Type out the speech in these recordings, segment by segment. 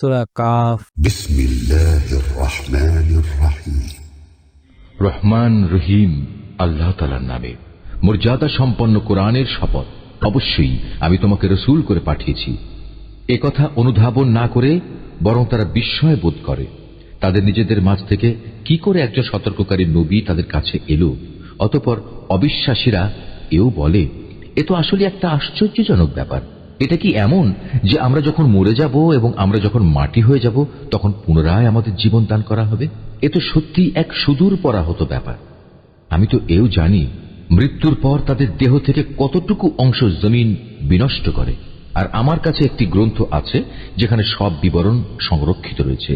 সূরা calf. বিসমিল্লাহির রহমানির রহিম। রহমান রহিম আল্লাহ তাআলার নামে। মর্যাদা সম্পন্ন কোরআনের শপথ। অবশ্যই আমি তোমাকে রসূল করে পাঠিয়েছি। একথা অনুধাবন না করে বরং তারা বিস্ময় বোধ করে তাদের নিজেদের মাঝ থেকে কি করে একজন সতর্ককারী নবী তাদের কাছে এলো। অতঃপর অবিশ্বাসীরা এও বলে, এ তো আসলে একটা আশ্চর্যজনক ব্যাপার। এটা কি এমন যে আমরা যখন মরে যাব এবং আমরা যখন মাটি হয়ে যাব তখন পুনরায় আমাদের জীবন দান করা হবে? এ তো সত্যি এক সুদূর পরাহত ব্যাপার। আমি তো এও জানি মৃত্যুর পর তাদের দেহ থেকে কতটুকু অংশ জমিন বিনষ্ট করে, আর আমার কাছে একটি গ্রন্থ আছে যেখানে সব বিবরণ সংরক্ষিত রয়েছে।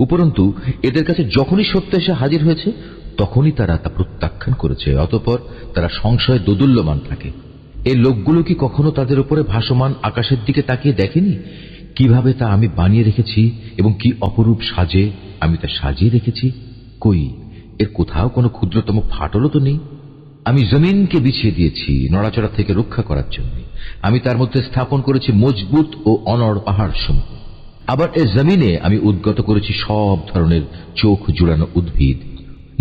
উপরন্তু এদের কাছে যখনই সত্য এসে হাজির হয়েছে তখনই তারা তা প্রত্যাখ্যান করেছে। অতঃপর তারা সংশয়ে দোদুল্যমান থাকে। এই লোকগুলো কি কখনো তাদের উপরে ভাসমান আকাশের দিকে তাকিয়ে দেখেনি কিভাবে তা আমি বানিয়ে রেখেছি এবং কি অপরূপ সাজে আমি তা সাজিয়ে রেখেছি? কই, এর কোথাও কোনো ক্ষুদ্রতম ফাটলও তো নেই। আমি জমিনকে বিছিয়ে দিয়েছি নড়াচড়া থেকে রক্ষা করার জন্য। আমি তার মধ্যে স্থাপন করেছি মজবুত ও অনড় পাহাড় সমূহ। আবার এ জমিনে আমি উদ্গত করেছি সব ধরনের চোখ জুড়ানো উদ্ভিদ।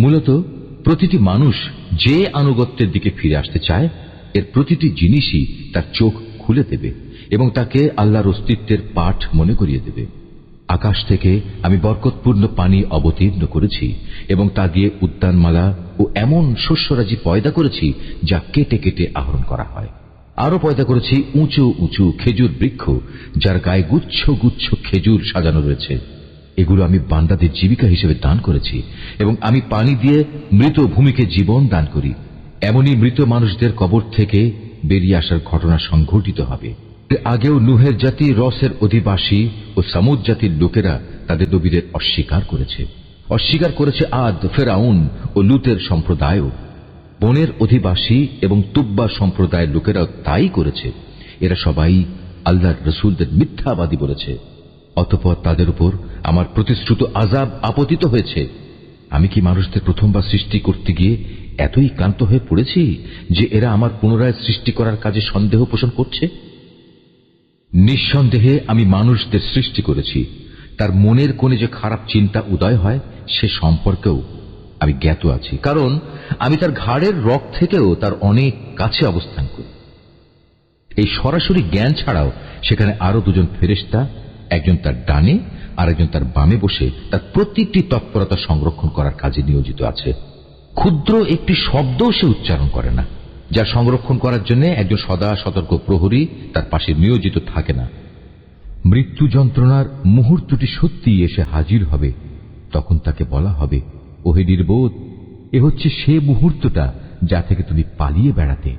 মূলত প্রতিটি মানুষ যে আনুগত্যের দিকে ফিরে আসতে চায় এর প্রতিটি জিনিসই তার চোখ খুলে দেবে এবং তাকে আল্লাহর অস্তিত্বের পাঠ মনে করিয়ে দেবে। আকাশ থেকে আমি বরকতপূর্ণ পানি অবতীর্ণ করেছি এবং তা দিয়ে উদ্যানমালা ও এমন শস্যরাজি পয়দা করেছি যা কেটে কেটে আহরণ করা হয়। আরো পয়দা করেছি উঁচু উঁচু খেজুর বৃক্ষ যার গায়ে গুচ্ছ গুচ্ছ খেজুর সাজানো রয়েছে। এগুলো আমি বান্দাদের জীবিকা হিসেবে দান করেছি এবং আমি পানি দিয়ে মৃত ভূমিকে জীবন দান করি। এমনই মৃত মানুষদের কবর থেকে বেরিয়ে আসার ঘটনা সংঘটিত হবে। আগেও নুহের জাতি, রসের অধিবাসী ও সামুদ জাতির লোকেরা তাদের নবীদের অস্বীকার করেছে আদ, ফেরাউন ও লুতের সম্প্রদায়ও। বনের অধিবাসী এবং তুব্বা সম্প্রদায়ের লোকেরাও তাই করেছে। এরা সবাই আল্লাহর রসুলদের মিথ্যাবাদী বলেছে। অতঃপর তাদের উপর আমার প্রতিশ্রুত আযাব আপতিত হয়েছে। আমি কি মানুষদের প্রথমবার সৃষ্টি করতে গিয়ে এতই ক্লান্ত হয়ে পড়েছি যে এরা আমার পুনরায় সৃষ্টি করার কাজে সন্দেহ পোষণ করছে? নিঃসন্দেহে আমি মানুষদের সৃষ্টি করেছি। তার মনের কোণে যে খারাপ চিন্তা উদয় হয় সে সম্পর্কেও আমি জ্ঞাত আছি, কারণ আমি তার ঘাড়ের রগ থেকেও তার অনেক কাছে অবস্থান করি। এই সরাসরি জ্ঞান ছাড়াও সেখানে আরো দুজন ফেরেশতা, একজন তার ডানে আর একজন তার বামে বসে তার প্রতিটি তৎপরতা সংরক্ষণ করার কাজে নিয়োজিত আছে। ক্ষুদ্র একটি শব্দও সে উচ্চারণ করে না, যা সংরক্ষণ করার জন্য একজন সদা সতর্ক প্রহরী তার পাশে নিয়োজিত থাকে না। মৃত্যু যন্ত্রণার মুহূর্তটি সত্যিই এসে হাজির হবে। তখন তাকে বলা হবে, ওহে নির্বোধ, এ হচ্ছে সে মুহূর্তটা যা থেকে তুমি পালিয়ে বেড়াতে।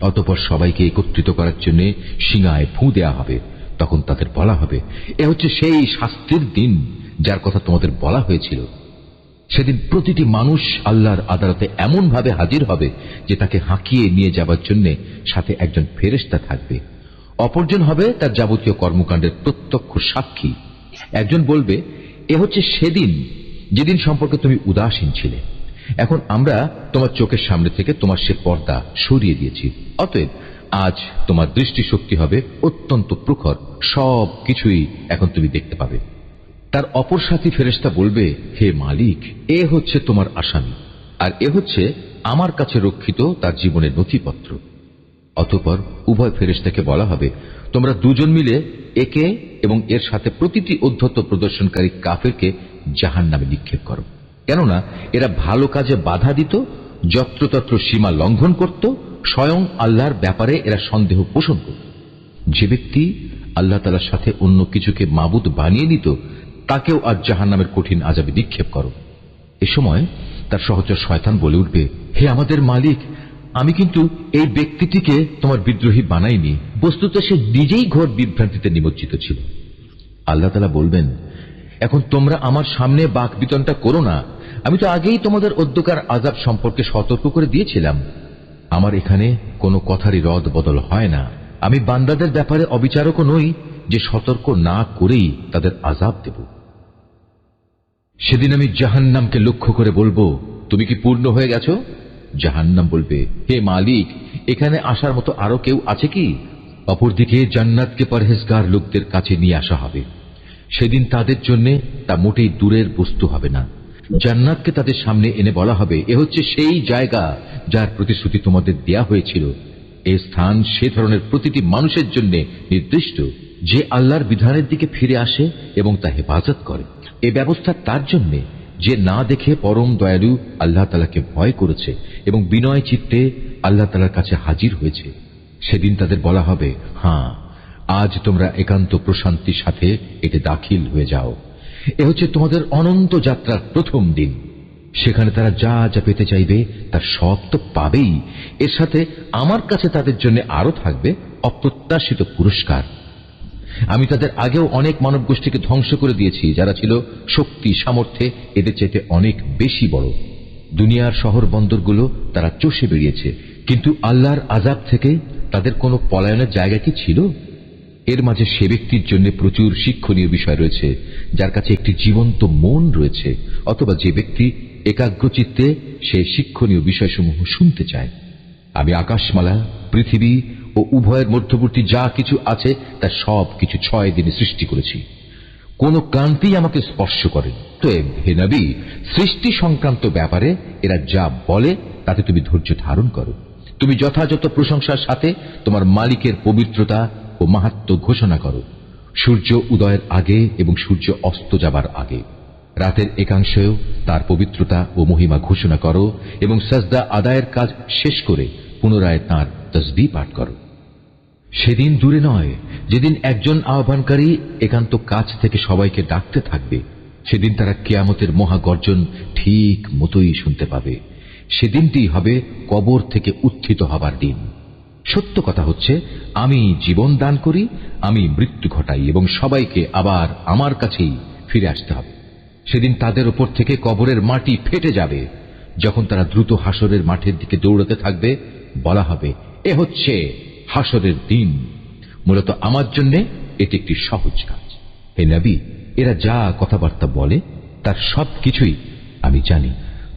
অতঃপর সবাইকে একত্রিত করার জন্য সিংহায় ফু দেয়া হবে। তখন তাদের বলা হবে, এ হচ্ছে সেই শাস্তির দিন যার কথা তোমাদের বলা হয়েছিল। সেদিন প্রতিটি মানুষ আল্লাহর আদালতে এমন ভাবে হাজির হবে যে তাকে হাঁকিয়ে নিয়ে যাবার জন্য সাথে একজন ফেরেশতা থাকবে। অপরজন হবে তার যাবতীয় কর্মকাণ্ডের প্রত্যক্ষ সাক্ষী। একজন বলবে, এ হচ্ছে সেদিন যেদিন সম্পর্কে তুমি উদাসীন ছিলে। এখন আমরা তোমার চোখের সামনে থেকে তোমার সে পর্দা সরিয়ে দিয়েছি। অতএব আজ তোমার দৃষ্টিশক্তি হবে অত্যন্ত প্রখর, সব কিছুই এখন তুমি দেখতে পাবে। তার অপর সাথী ফেরেশতা বলবে, হে মালিক, এ হচ্ছে তোমার আসামি, আর এ হচ্ছে আমার কাছে রক্ষিত তার জীবনের নথিপত্র। অতঃপর উভয় ফেরেশতাকে বলা হবে, তোমরা দুজন মিলে একে এবং এর সাথে প্রতিটি অধ্যত্ত প্রদর্শনকারী কাফেরকে জাহান্নামে নিক্ষেপ করো। কেননা এরা ভালো কাজে বাধা দিত, যত্রতত্র সীমা লঙ্ঘন করত, স্বয়ং আল্লাহর ব্যাপারে এরা সন্দেহ পোষণ করত। যে ব্যক্তি আল্লাহ তাআলার সাথে অন্য কিছুকে মাবুদ বানিয়ে নিত তাকেও আজ জাহান্নামের কঠিন আযাবে নিক্ষেপ করো। এ সময় তার সহচর শয়তান বলে উঠবে, হে আমাদের মালিক, আমি কিন্তু এই ব্যক্তিটিকে তোমার বিদ্রোহী বানাইনি। বস্তুত সে নিজেই ঘোর বিভ্রান্তিতে নিমজ্জিত ছিল। আল্লাহ তাআলা বলবেন, এখন তোমরা আমার সামনে বাক বিতনটা করো না। আমি তো আগেই তোমাদের অদ্যকার আযাব সম্পর্কে সতর্ক করে দিয়েছিলাম। আমার এখানে কোনো কথারই রদ বদল হয় না। আমি বান্দাদের ব্যাপারে অবিচারকও নই যে সতর্ক না করেই তাদের আযাব দেব। সেদিন আমি জাহান্নামকে লক্ষ্য করে বলবো, তুমি কি পূর্ণ হয়ে গেছো? জাহান্নাম বলবে, হে মালিক, এখানে আসার মতো আরো কেউ আছে কি? অপরদিকে জান্নাতকে পরহেজগার লোকদের কাছে নিয়ে আসা হবে। সেদিন তাদের জন্য তা মোটেই দূরের বস্তু হবে না। জান্নাতকে তাদের সামনে এনে বলা হবে, এ হচ্ছে সেই জায়গা যার প্রতিশ্রুতি তোমাদের দেয়া হয়েছিল। এই স্থান সে ধরনের প্রতিটি মানুষের জন্য নির্দিষ্ট যে আল্লাহর বিধানের দিকে ফিরে আসে এবং তা হেফাজত করে। এ ব্যবস্থা তার জন্য যে না দেখে পরম দয়ালু আল্লাহ তাআলাকে ভয় করেছে এবং বিনয় চিত্তে আল্লাহ তাআলার কাছে হাজির হয়েছে। সেদিন তাদের বলা হবে, হ্যাঁ, আজ তোমরা একান্ত প্রশান্তির সাথে এতে দাখিল হয়ে যাও। এ হচ্ছে তোমাদের অনন্ত যাত্রার প্রথম দিন। সেখানে তারা যা যা পেতে চাইবে তার সব তো পাবেই। এর সাথে আমার কাছে তাদের জন্য আরো থাকবে অপ্রত্যাশিত পুরস্কার। আমি তাদের আগেও অনেক মানব গোষ্ঠীকে ধ্বংস করে দিয়েছি যারা ছিল শক্তি সামর্থ্যে এদের চাইতে অনেক বেশি বড়। দুনিয়ার শহর বন্দরগুলো তারা চষে বেরিয়েছে, কিন্তু আল্লাহর আযাব থেকে তাদের কোনো পলায়নের জায়গা কি ছিল? এর মাঝে সে ব্যক্তির জন্য প্রচুর শিক্ষণীয় বিষয় রয়েছে যার কাছে একটি জীবন্ত মন রয়েছে, অথবা যে ব্যক্তি একাগ্রচিত্তে সে শিক্ষণীয় বিষয়সমূহ শুনতে চায়। আমি আকাশমালা, পৃথিবী ও উভয়ের মধ্যবর্তী যা কিছু আছে তা সব কিছু 6 দিনে সৃষ্টি করেছি। কোন ক্রান্তি আমাকে স্পর্শ করে। তো হে নবী, সৃষ্টি সংক্রান্ত ব্যাপারে এরা যা বলে তাতে তুমি ধৈর্য ধারণ করো। তুমি যথাযথ প্রশংসার সাথে তোমার মালিকের পবিত্রতা ও মাহাত্ম্য ঘোষণা করো, সূর্য উদয়ের আগে এবং সূর্য অস্ত যাবার আগে। রাতের একাংশেও তার পবিত্রতা ও মহিমা ঘোষণা করো এবং সাজদা আদায়ের কাজ শেষ করে পুনরায় তাঁর তাসবিহ পাঠ করো। সেদিন দূরে নয় যেদিন একজন আহ্বানকারী একান্ত কাছ থেকে সবাইকে ডাকতে থাকবে। সেদিন তারা কিয়ামতের মহাগর্জন ঠিক মতোই শুনতে পাবে। সেদিনটি হবে কবর থেকে উত্থিত হবার দিন। সত্য কথা হচ্ছে, আমি জীবন দান করি, আমি মৃত্যু ঘটাই এবং সবাইকে আবার আমার কাছেই ফিরে আসতে হবে। সেদিন তাদের উপর থেকে কবরের মাটি ফেটে যাবে। যখন তারা দ্রুত হাসরের মাঠের দিকে দৌড়াতে থাকবে, বলা হবে, এ হচ্ছে হাসরের দিন। মূলত আমার জন্য এটি একটি সহজ কাজ। হে নবী, এরা যা কথাবার্তা বলে তার সব কিছুই আমি জানি।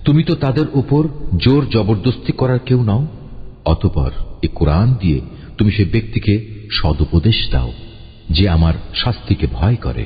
তুমি তো তাদের উপর জোর জবরদস্তি করার কেউ নও। অতঃপর এ কোরআন দিয়ে তুমি সে ব্যক্তিকে সদুপদেশ দাও যে আমার শাস্তিকে ভয় করে।